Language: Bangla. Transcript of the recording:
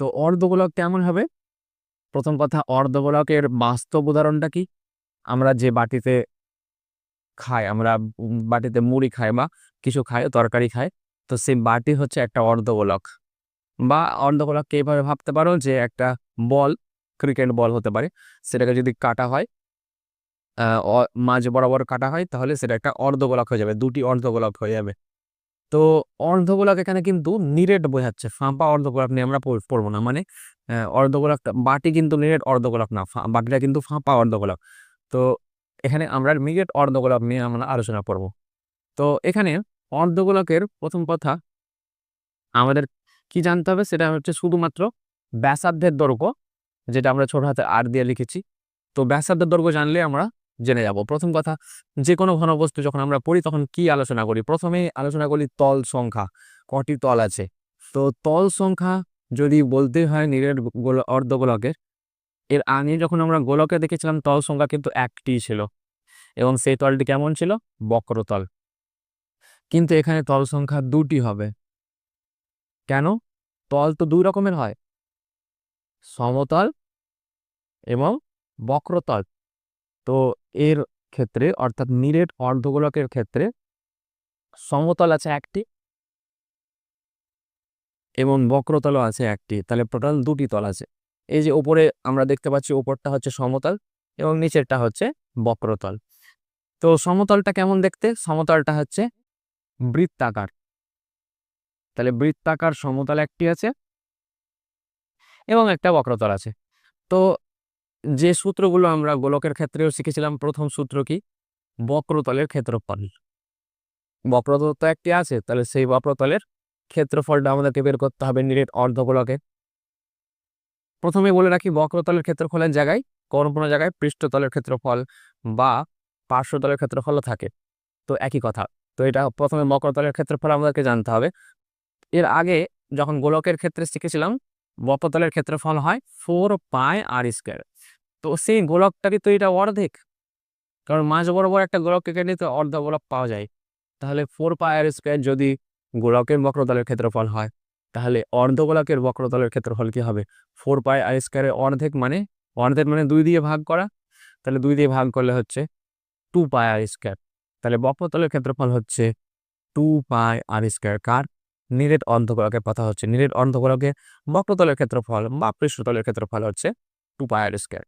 তো অর্ধগোলক কেমন হবে? প্রথম কথা, অর্ধগোলকের বাস্তব উদাহরণটা কি? আমরা যে বাটিতে খাই, আমরা বাটিতে মুড়ি খাই বা কিছু খাই, তরকারি খাই, তো সেই বাটি হচ্ছে একটা অর্ধগোলক। বা অর্ধগোলককে এইভাবে ভাবতে পারো যে একটা বল, ক্রিকেট বল হতে পারে, সেটাকে যদি কাটা হয়, মাঝ বরাবর কাটা হয়, তাহলে সেটা একটা অর্ধগোলক হয়ে যাবে, দুটি অর্ধগোলক হয়ে যাবে। তো অর্ধগোলক এখানে কিন্তু নিরেট বোঝাচ্ছে, ফাঁপা অর্ধগোলক নিয়ে আমরা পড়বো না। মানে অর্ধগোলকটা বাটি কিন্তু নিরেট অর্ধগোলক না, বাটিটা কিন্তু ফাঁপা অর্ধগোলক। তো এখানে আমরা নিরেট অর্ধগোলক নিয়ে আমরা আলোচনা করব। তো এখানে অর্ধগোলকের প্রথম কথা আমাদের কি জানতে হবে, সেটা হচ্ছে শুধুমাত্র ব্যাসার্ধের দৈর্ঘ্য, যেটা আমরা ছোট হাতে আর দিয়ে লিখেছি। তো ব্যাসার্ধের দৈর্ঘ্য জানলে আমরা জেনে যাব। প্রথম কথা, যে কোনো ঘনবস্তু যখন আমরা পড়ি তখন কি আলোচনা করি? প্রথমে আলোচনা করি তল সংখ্যা, কটি তল আছে। তো তল সংখ্যা যদি বলতে হয় নিরেট অর্ধগোলকের, এর আগে যখন আমরা গোলকে দেখেছিলাম তল সংখ্যা কিন্তু একটি ছিল, এবং সেই তলটি কেমন ছিল? বক্রতল। কিন্তু এখানে তল সংখ্যা দুটি হবে। কেন? তল তো দুই রকমের হয়, সমতল এবং বক্রতল। তো এর ক্ষেত্রে, অর্থাৎ নিরেট অর্ধগোলকের ক্ষেত্রে সমতল আছে একটি এবং বক্রতলও আছে একটি, তাহলে টোটাল দুটি তল আছে। এই যে উপরে আমরা দেখতে পাচ্ছি, উপরটা হচ্ছে সমতল এবং নিচেরটা হচ্ছে বক্রতল। তো সমতলটা কেমন দেখতে? সমতলটা হচ্ছে বৃত্তাকার। তাহলে বৃত্তাকার সমতল একটি আছে এবং একটা বক্রতল আছে। তো যে সূত্রগুলো আমরা গোলকের ক্ষেত্রেও শিখেছিলাম, প্রথম সূত্র কি? বক্রতলের ক্ষেত্রফল। বক্রতল তো একটি আছে, তাহলে সেই বক্রতলের ক্ষেত্রফলটা আমাদেরকে বের করতে হবে নিরেট অর্ধগোলকে। প্রথমে বলে রাখি, বক্রতলের ক্ষেত্রফলের জায়গায় কোনো জায়গায় পৃষ্ঠতলের ক্ষেত্রফল বা পার্শ্বতলের ক্ষেত্রফলও থাকে, তো একই কথা। তো এটা প্রথমে বক্রতলের ক্ষেত্রফল আমাদেরকে জানতে হবে। এর আগে যখন গোলকের ক্ষেত্রে শিখেছিলাম, বক্রতলের ক্ষেত্রফল হয় 4πr²। তো সেই গোলকটারই তো এটা অর্ধেক, কারণ মাঝ বরাবর একটা গোলককে কেটে তো অর্ধগোলক পাওয়া যায়। তাহলে 4πr² যদি গোলকের বক্রতলের ক্ষেত্রফল হয়, তাহলে অর্ধগোলকের বক্রতলের ক্ষেত্রফল কি হবে? 4πr² অর্ধেক মানে, অর্ধেক মানে 2 দিয়ে ভাগ করা, তাহলে 2 দিয়ে ভাগ করলে হচ্ছে 2πr²। তাহলে বক্রতলের ক্ষেত্রফল হচ্ছে 2πr²। কার? নিরেট অর্ধগোলকের কথা হচ্ছে। নিরেট অর্ধগোলকের বক্রতলের ক্ষেত্রফল বা পৃষ্ঠতলের ক্ষেত্রফল হচ্ছে 2πr²।